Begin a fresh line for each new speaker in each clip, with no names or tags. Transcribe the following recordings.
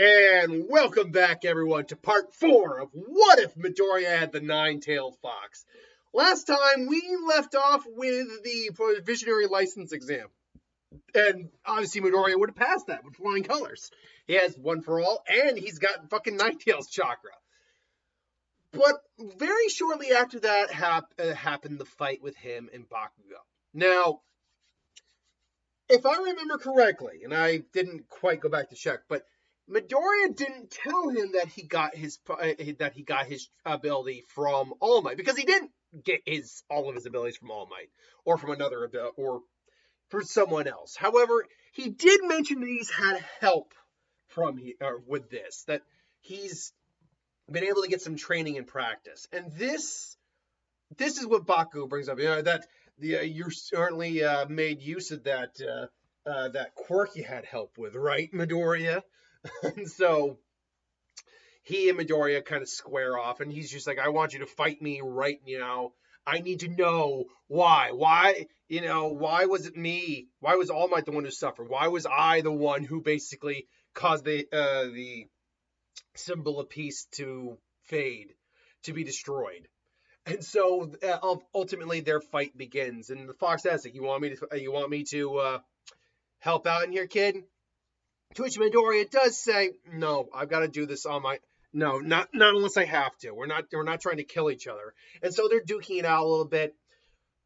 And welcome back, everyone, to part 4 of What If Midoriya Had the Nine-Tailed Fox. Last time, we left off with the visionary license exam. And obviously, Midoriya would have passed that with flying colors. He has one for all, and he's got fucking Nine-Tails chakra. But very shortly after that happened the fight with him and Bakugo. Now, if I remember correctly, and I didn't quite go back to check, but Midoriya didn't tell him that he got his ability from All Might, because he didn't get all of his abilities from All Might or from another or for someone else. However, he did mention that he's had help with this, that he's been able to get some training and practice, and this is what Bakugo brings up. That you certainly made use of that quirk you had help with, right, Midoriya? And so he and Midoriya kind of square off, and he's just like, I want you to fight me right now. I need to know why. Why was it me? Why was All Might the one who suffered? Why was I the one who basically caused the symbol of peace to fade, to be destroyed? And so ultimately their fight begins, and the fox asks, like, you want me to help out in here, kid? To which Midoriya does say, no, I've got to do this on my... No, not unless I have to. We're not trying to kill each other. And so they're duking it out a little bit.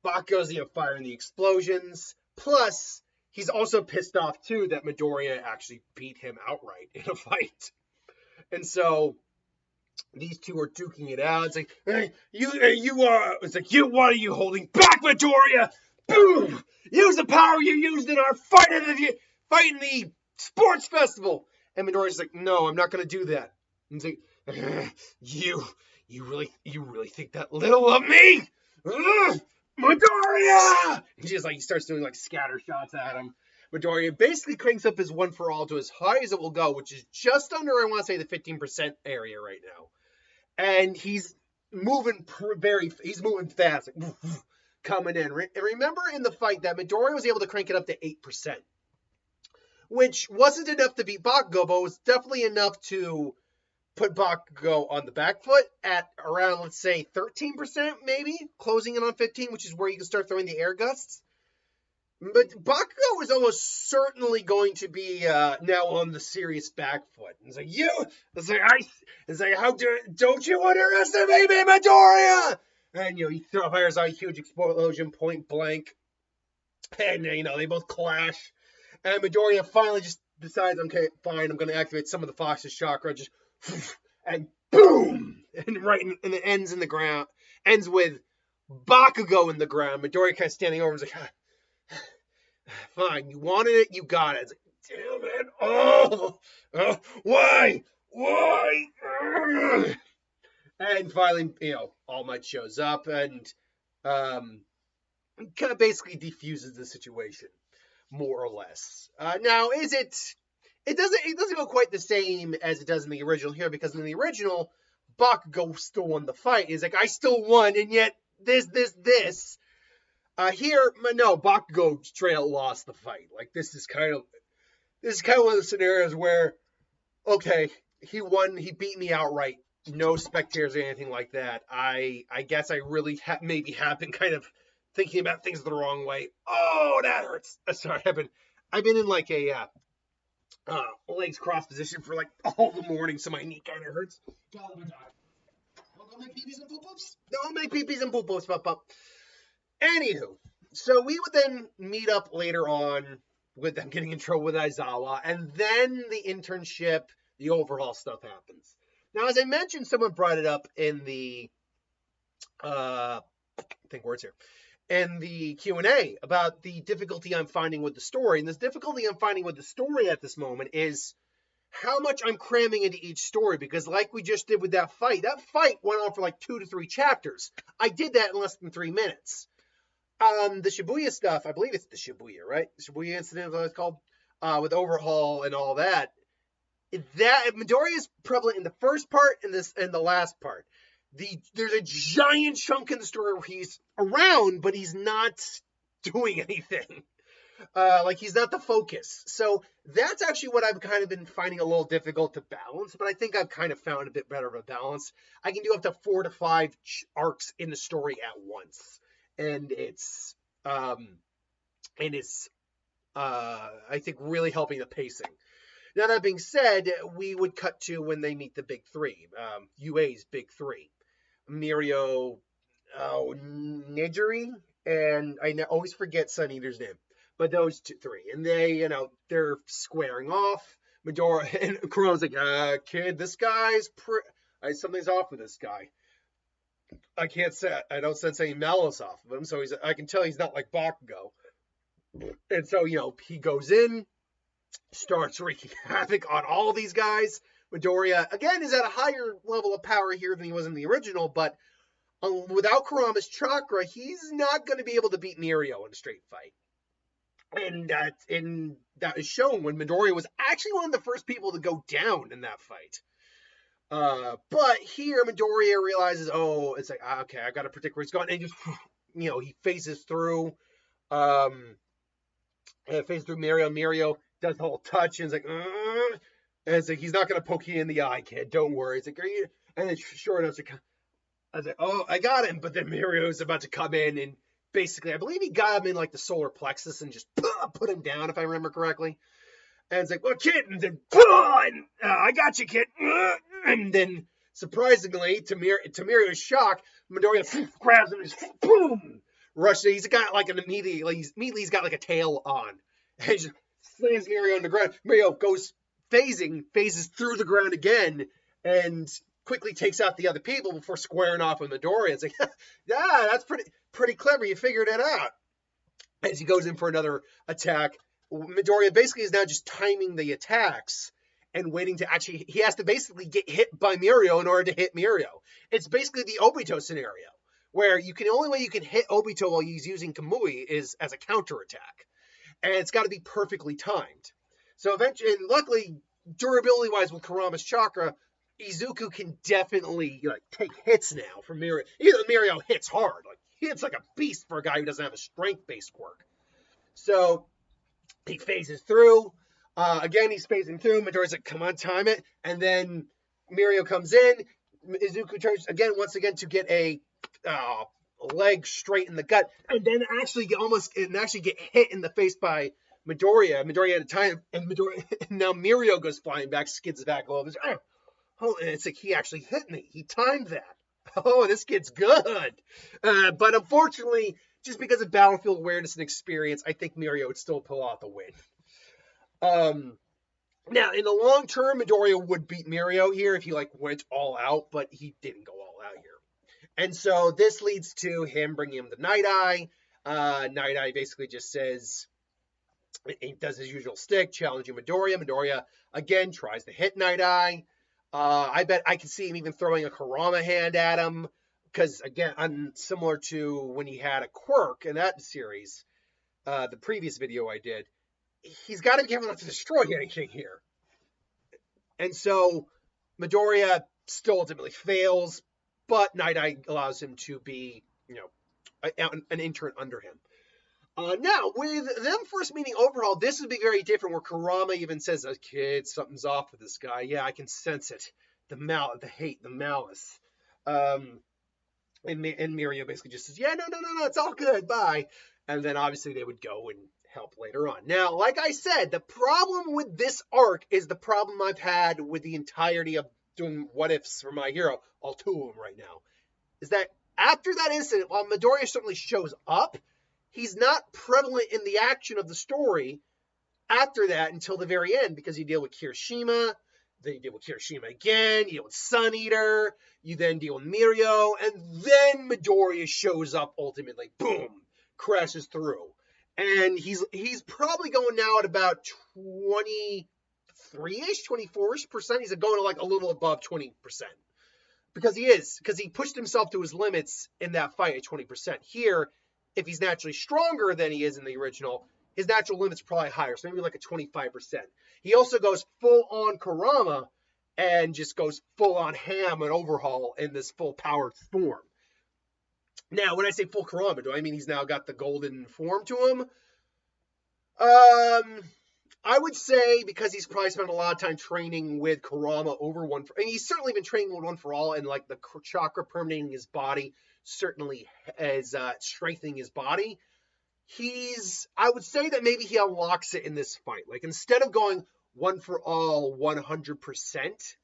Bakugo's firing the explosions. Plus, he's also pissed off, too, that Midoriya actually beat him outright in a fight. And so these two are duking it out. It's like, hey, what are you holding back, Midoriya? Boom! Use the power you used in our fight in the sports festival. And Midoriya's like, no, I'm not going to do that. And he's like, you really think that little of me? Midoriya! He starts doing scatter shots at him. Midoriya basically cranks up his one for all to as high as it will go, which is just under, I want to say, the 15% area right now. And he's moving fast, coming in. And remember in the fight that Midoriya was able to crank it up to 8%, which wasn't enough to beat Bakugo, but was definitely enough to put Bakugo on the back foot at around, let's say, 13%, maybe, closing in on 15, which is where you can start throwing the air gusts. But Bakugo is almost certainly going to be now on the serious back foot. Don't you underestimate me, Midoriya? And, he fires out a huge explosion, point blank. And, they both clash. And Midoriya finally just decides, okay, fine, I'm going to activate some of the Fox's chakra, and boom! And it ends in the ground. Ends with Bakugo in the ground. Midoriya kind of standing over and is like, fine, you wanted it, you got it. It's like, damn it! Why? And finally, All Might shows up and kind of basically defuses the situation, more or less. Now, it doesn't go quite the same as it does in the original here, because in the original, Bakugo still won the fight. He's like, I still won, and yet this. Here, no, Bakugo straight out lost the fight. This is kind of one of the scenarios where, okay, he won, he beat me outright, no spectators or anything like that. I guess I really maybe have been kind of thinking about things the wrong way. Oh, that hurts. Sorry, I've been in a legs cross position for all the morning, so my knee kind of hurts. Don't make peepees and poop-poops. Don't make peepees and poop-poops, pop-pop. Anywho, so we would then meet up later on with them getting in trouble with Aizawa, and then the internship, the overhaul stuff happens. Now, as I mentioned, someone brought it up in the, in the Q&A about the difficulty I'm finding with the story. And this difficulty I'm finding with the story at this moment is how much I'm cramming into each story, because like we just did with that fight went on for 2 to 3 chapters. I did that in less than 3 minutes. The Shibuya stuff, I believe it's the Shibuya, right? The Shibuya incident is what it's called, with Overhaul and all that. Midoriya is prevalent in the first part and the last part. There's a giant chunk in the story where he's around, but he's not doing anything. Like he's not the focus. So that's actually what I've kind of been finding a little difficult to balance, but I think I've kind of found a bit better of a balance. I can do up to 4 to 5 arcs in the story at once, and um it's I think really helping the pacing. Now that being said, we would cut to when they meet the big three, UA's big three, Mirio, Nijiri, and I always forget Sun Eater's name, but those three, and they're squaring off. Midoriya and Kuro's like, kid, this guy's something's off with this guy. I don't sense any malice off of him, so I can tell he's not like Bakugo. And so, he goes in, starts wreaking havoc on all these guys. Midoriya, again, is at a higher level of power here than he was in the original, but without Kurama's chakra, he's not going to be able to beat Mirio in a straight fight. And that is shown when Midoriya was actually one of the first people to go down in that fight. But here, Midoriya realizes, it's like, okay, I got to predict where he's going. And just, he phases through. Faces through Mirio. Mirio does the whole touch and it's like, and it's like, he's not going to poke you in the eye, kid. Don't worry. It's like, are you? And then sure enough, I was like, I got him. But then Mirio's about to come in and basically, I believe he got him in like the solar plexus and just put him down, if I remember correctly. And it's like, well, kid, and then, I got you, kid. And then, surprisingly, to Mirio's shock, Midoriya grabs him and just, boom, rushes. He's got like he's got like a tail on. And he just slams Mirio on the ground. Mirio phases through the ground again and quickly takes out the other people before squaring off with Midoriya. It's like, yeah, that's pretty clever. You figured it out. As he goes in for another attack, Midoriya basically is now just timing the attacks and waiting to he has to basically get hit by Mirio in order to hit Mirio. It's basically the Obito scenario, where the only way you can hit Obito while he's using Kamui is as a counterattack. And it's got to be perfectly timed. So eventually, and luckily, durability-wise with Kurama's chakra, Izuku can definitely take hits now from Mirio. Even though Mirio hits hard. He hits like a beast for a guy who doesn't have a strength-based quirk. So he phases through. Again, he's phasing through. Midoriya's like, come on, time it. And then Mirio comes in. Izuku turns once again to get a leg straight in the gut. And then actually get hit in the face by Midoriya. Midoriya at a time. And now Mirio goes flying back, skids back a little bit. And it's like, he actually hit me. He timed that. Oh, this kid's good. But unfortunately, just because of battlefield awareness and experience, I think Mirio would still pull out the win. Now, in the long term, Midoriya would beat Mirio here if he went all out, but he didn't go all out here. And so this leads to him bringing him the Night Eye. Night Eye basically just says, he does his usual stick, challenging Midoriya. Midoriya, again, tries to hit Night Eye. I bet I can see him even throwing a Kurama hand at him. Because, again, similar to when he had a quirk in that series, the previous video I did, he's got to be careful not to destroy anything here. And so Midoriya still ultimately fails, but Night Eye allows him to be, an intern under him. Now, with them first meeting Overhaul, this would be very different, where Kurama even says, kid, something's off with this guy. Yeah, I can sense it. The hate, the malice. And Mirio basically just says, yeah, no, it's all good, bye. And then obviously they would go and help later on. Now, like I said, the problem with this arc is the problem I've had with the entirety of doing what ifs for my hero, all 2 of them right now, is that after that incident, while Midoriya certainly shows up, he's not prevalent in the action of the story after that until the very end, because you deal with Kirishima, then you deal with Kirishima again, you deal with Sun Eater, you then deal with Mirio, and then Midoriya shows up ultimately, boom, crashes through. And he's probably going now at about 23-ish, 24-ish%. He's going to a little above 20%. Because he pushed himself to his limits in that fight at 20%. Here, if he's naturally stronger than he is in the original, his natural limit's probably higher, so maybe a 25%. He also goes full-on Kurama and just goes full-on ham and Overhaul in this full-powered form. Now, when I say full Kurama, do I mean he's now got the golden form to him? I would say because he's probably spent a lot of time training with Kurama over one for, and he's certainly been training with One for All, and like the chakra permeating his body certainly is strengthening his body. I would say that maybe he unlocks it in this fight. Like instead of going One for All 100%,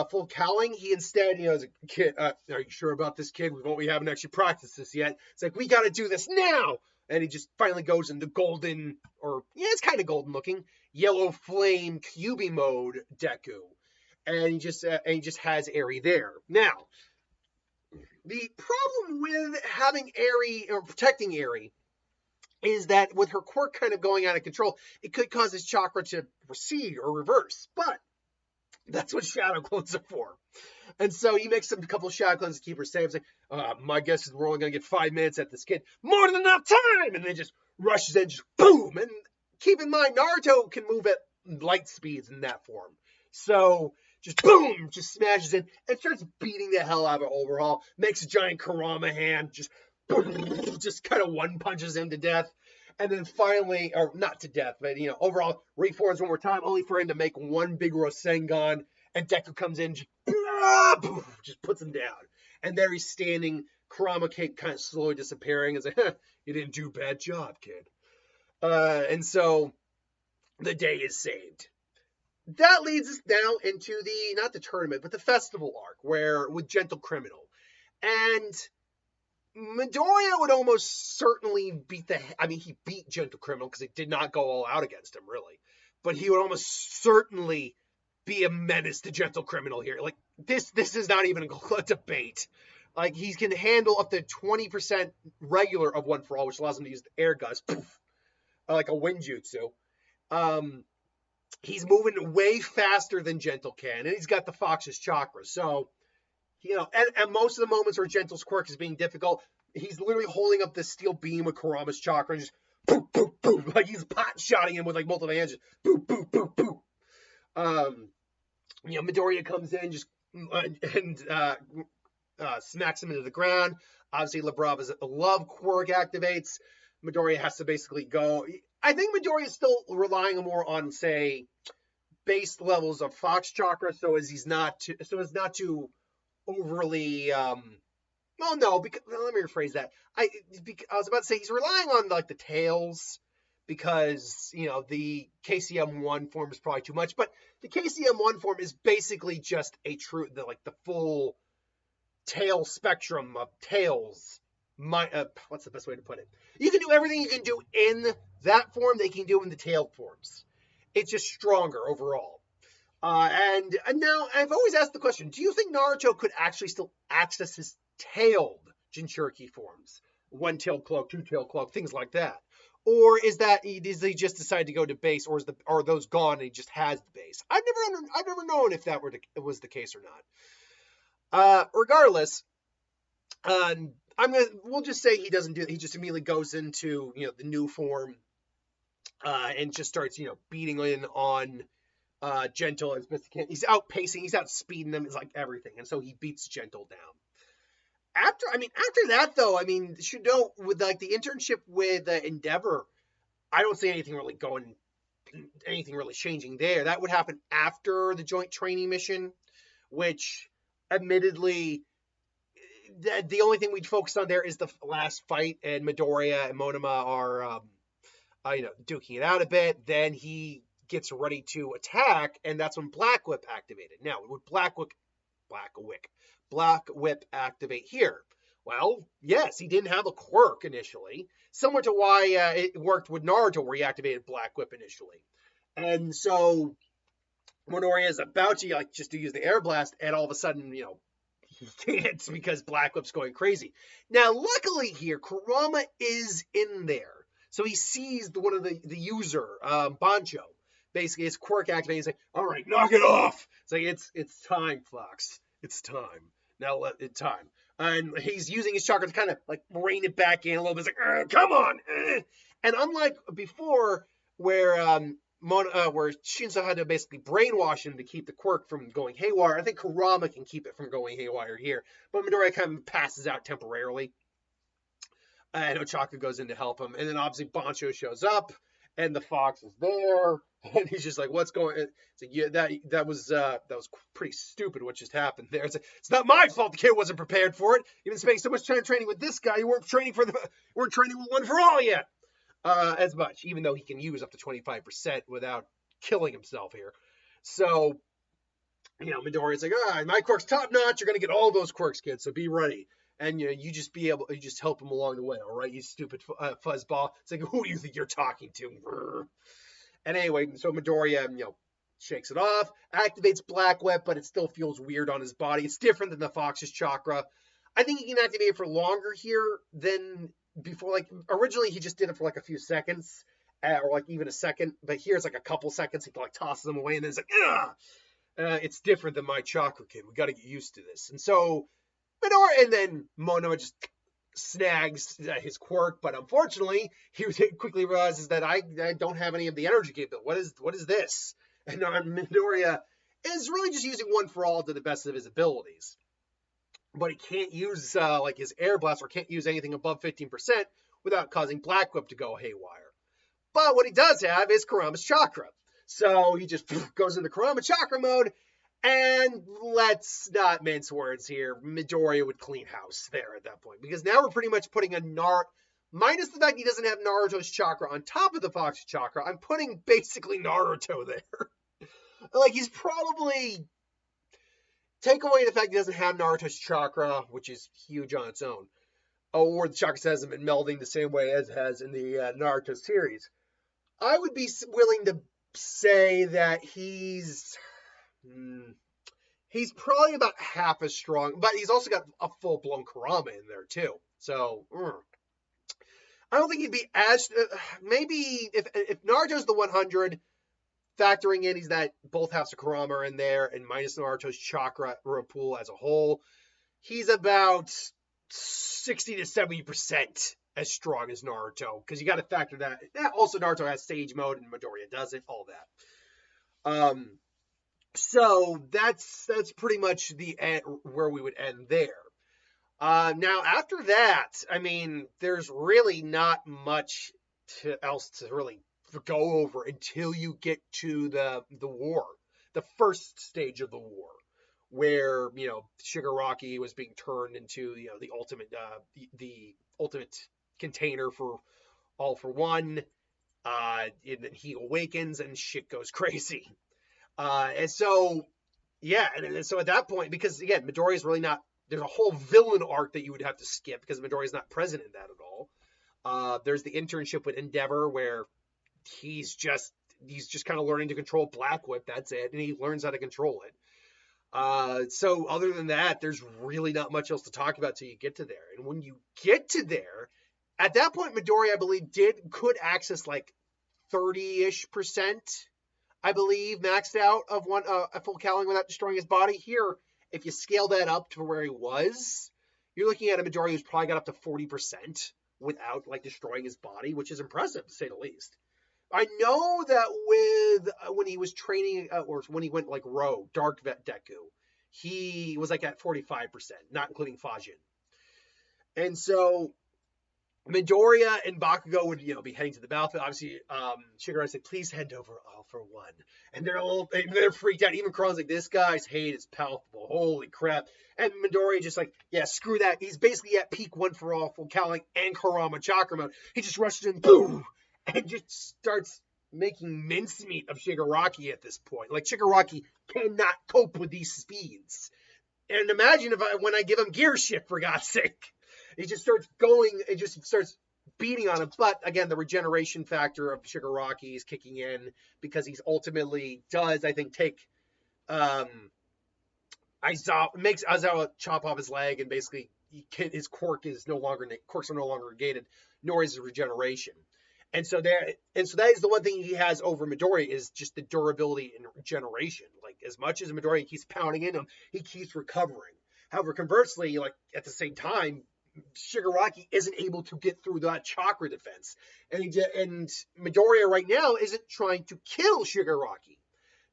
full cowling, he instead, as a kid, are you sure about this, kid? We haven't actually practiced this yet. It's like, we got to do this now. And he just finally goes into golden, or yeah, it's kind of golden looking, yellow flame Kyuubi mode Deku, and he just has Eri there. Now, the problem with having Eri or protecting Eri is that with her quirk kind of going out of control, it could cause his chakra to recede or reverse. But that's what shadow clones are for. And so he makes a couple of shadow clones to keep her safe. It's like, my guess is we're only going to get 5 minutes at this kid. More than enough time! And then just rushes in, just boom! And keep in mind, Naruto can move at light speeds in that form. So just boom! Just smashes in and starts beating the hell out of Overhaul. Makes a giant Kurama hand. Just boom! Just kind of one punches him to death. And then finally, or not to death, but Overhaul reforms one more time, only for him to make one big Rasengan. And Deku comes in, just puts him down. And there he's standing, Kurama Cake kind of slowly disappearing. It's like, you didn't do a bad job, kid. And so the day is saved. That leads us now into not the tournament, but the festival arc, with Gentle Criminal. And Midoriya would almost certainly he beat Gentle Criminal because it did not go all out against him, really. But he would almost certainly be a menace to Gentle Criminal here. Like, this is not even a debate. Like, he can handle up to 20% regular of One for All, which allows him to use the air gust, like a Winjutsu. He's moving way faster than Gentle can, and he's got the Fox's chakra. So, and most of the moments where Gentle's quirk is being difficult, he's literally holding up this steel beam of Kurama's chakra and just boop, boop, boop, like he's pot-shotting him with like multiple hands, just boop, boop, boop, boop. Midoriya comes in just and smacks him into the ground. Obviously, Labrava's love quirk activates. Midoriya has to basically go. I think Midoriya is still relying more on, say, base levels of Fox chakra, so as not to overly. Well, no, because let me rephrase that. I was about to say he's relying on like the tails, because the KCM1 form is probably too much, but the KCM1 form is basically just the full tail spectrum of tails. What's the best way to put it? You can do everything you can do in that form, they can do in the tail forms. It's just stronger overall. And now I've always asked the question: do you think Naruto could actually still access his tailed Jinchuriki forms? One-tailed cloak, two-tailed cloak, things like that. Or does he just decide to go to base, or are those gone and he just has the base? I've never known if that was the case or not. Regardless, we'll just say he doesn't do it. He just immediately goes into the new form, and just starts beating in on Gentle as best he can. He's outpacing, he's outspeeding them. It's like everything, and so he beats Gentle down. After that, though, Shudo, with like the internship with Endeavor, I don't see anything really changing there. That would happen after the joint training mission, which, admittedly, the only thing we'd focus on there is the last fight, and Midoriya and Monoma are, duking it out a bit. Then he gets ready to attack, and that's when Black Whip activated. Now, would Black Whip activate here? Well, yes, he didn't have a quirk initially, similar to why it worked with Naruto, where he activated Black Whip initially. And so Midoriya is about to just to use the air blast, and all of a sudden, he can't, because Black Whip's going crazy. Now, luckily here, Kurama is in there, so he sees one of the user, Bancho. Basically, his quirk activating. He's like, "All right, knock it off." It's like, it's time, Fox. It's time. Now it's time. And he's using his chakra to kind of like rein it back in a little bit. It's like, come on. And unlike before, where Shinso had to basically brainwash him to keep the quirk from going haywire, I think Kurama can keep it from going haywire here. But Midoriya kind of passes out temporarily. And Ochako goes in to help him. And then obviously Bancho shows up. and the fox is there, and he's just like, "What's going?" It's like, "Yeah, that was pretty stupid. What just happened there?" It's like, "It's not my fault. The kid wasn't prepared for it. You've been spending so much time training with this guy. You weren't training with One for All yet, as much. Even though he can use up to 25% without killing himself here. So, Midoriya's like, my quirk's top notch. You're gonna get all those quirks, kid. So be ready." And you just help him along the way, all right? You stupid fuzzball. It's like, who do you think you're talking to? And anyway, so Midoriya, shakes it off, activates Black Whip, but it still feels weird on his body. It's different than the Fox's chakra. I think he can activate it for longer here than before. Like, originally he just did it for like a few seconds, or like even a second. But here's like a couple seconds. He like tosses them away, and then it's like, ugh. It's different than my chakra, kid. We got to get used to this. And so Midoriya, and then Mono just snags his quirk, but unfortunately, he quickly realizes that I don't have any of the energy capability. What is this? And Midoriya is really just using One for All to the best of his abilities, but he can't use like his Air Blast, or can't use anything above 15% without causing Black Whip to go haywire. But what he does have is Kurama's Chakra, so he just goes into Kurama Chakra mode. And let's not mince words here. Midoriya would clean house there at that point, because now we're pretty much putting minus the fact he doesn't have Naruto's chakra on top of the Fox's chakra. I'm putting basically Naruto there. Like, he's probably, take away the fact he doesn't have Naruto's chakra, which is huge on its own, or the chakra hasn't been melding the same way as it has in the Naruto series. I would be willing to say that he's probably about half as strong, but he's also got a full-blown Kurama in there too. So I don't think he'd be as maybe if Naruto's the 100, factoring in he's that both halves of Kurama are in there, and minus Naruto's chakra pool as a whole, he's about 60 to 70% as strong as Naruto, because you got to factor that. Also, Naruto has Sage Mode, and Midoriya doesn't. All that. So that's pretty much the end, where we would end there. Now, after that, I mean, there's really not much else to really go over until you get to the war, the first stage of the war, where Shigaraki was being turned into the ultimate container for All for One, and then he awakens and shit goes crazy. And so at that point, because again, Midoriya's really not, there's a whole villain arc that you would have to skip because Midoriya's not present in that at all. There's the internship with Endeavor where he's just kind of learning to control Black Whip. That's it. And he learns how to control it. So other than that, there's really not much else to talk about till you get to there. And when you get to there, at that point, Midoriya, I believe, could access like 30-ish%. I believe, maxed out of a full cowling without destroying his body. Here, if you scale that up to where he was, you're looking at a Midoriya who's probably got up to 40% without destroying his body, which is impressive to say the least. I know that when he was training, or when he went rogue, Dark Deku, he was at 45%, not including Fajin. And so Midoriya and Bakugo would, be heading to the battlefield. Obviously, Shigaraki said, "Please hand over All for One." And they're freaked out. Even Kron's like, "This guy's hate is palpable. Holy crap." And Midoriya just yeah, screw that. He's basically at peak One for All, full cowling, and Kurama chakra mode. He just rushes in, boom, and just starts making mincemeat of Shigaraki at this point. Shigaraki cannot cope with these speeds. And imagine when I give him gear shift, for God's sake. He just starts going, it just starts beating on him. But again, the regeneration factor of Shigaraki is kicking in because he's ultimately does, I think, take makes Aizawa chop off his leg, and basically his quirks are no longer negated, nor is his regeneration. And so that is the one thing he has over Midoriya, is just the durability and regeneration. As much as Midoriya keeps pounding in him, he keeps recovering. However, conversely, at the same time, Shigaraki isn't able to get through that chakra defense. And Midoriya right now isn't trying to kill Shigaraki.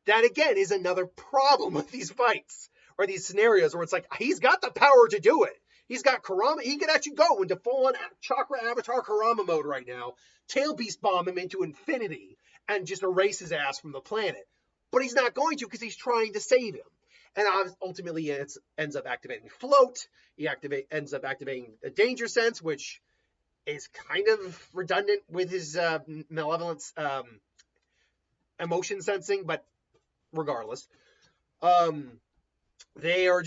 That, again, is another problem with these fights, or these scenarios where it's he's got the power to do it. He's got Kurama. He could actually go into full-on Chakra Avatar Kurama mode right now, tail beast bomb him into infinity, and just erase his ass from the planet. But he's not going to because he's trying to save him. And ultimately, it ends up activating Float. He ends up activating a Danger Sense, which is kind of redundant with his malevolence emotion sensing, but regardless. They're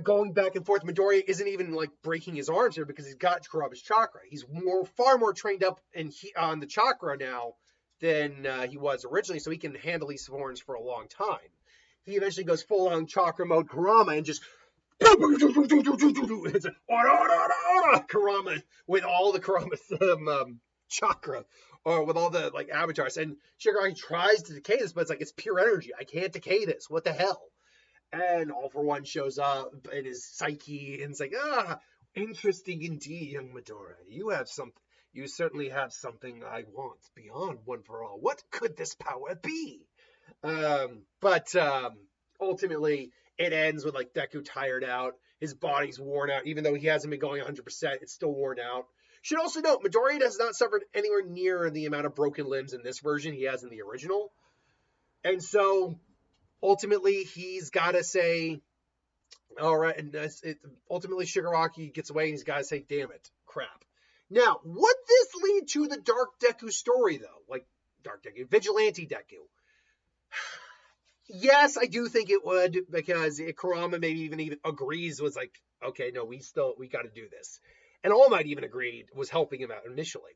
going back and forth. Midoriya isn't even like breaking his arms here because he's got Kurama's chakra. He's far more trained up on the chakra now than he was originally, so he can handle these forms for a long time. He eventually goes full on chakra mode Kurama and just it's Kurama with all the Kurama chakra, or with all the like avatars. And Shigaraki tries to decay this, but it's like, it's pure energy. I can't decay this. What the hell? And All For One shows up in his psyche, and it's like, interesting indeed, young Midoriya. You certainly have something I want beyond One For All. What could this power be? But ultimately, it ends with like Deku tired out. His body's worn out. Even though he hasn't been going 100%, it's still worn out. Should also note, Midoriya has not suffered anywhere near the amount of broken limbs in this version he has in the original. And so, ultimately, he's got to say, all right, and ultimately Shigaraki gets away and he's got to say, damn it, crap. Now, would this lead to the Dark Deku story, though? Like, Dark Deku, Vigilante Deku. Yes, I do think it would, because Kurama maybe even agrees, was like, okay, no, we got to do this. And All Might even agreed, was helping him out initially.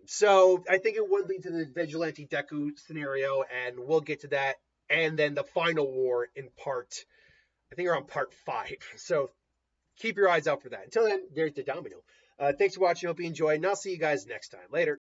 So I think it would lead to the Vigilante Deku scenario, and we'll get to that. And then the final war in I think around part 5. So keep your eyes out for that. Until then, there's the domino. Thanks for watching. Hope you enjoyed, and I'll see you guys next time. Later.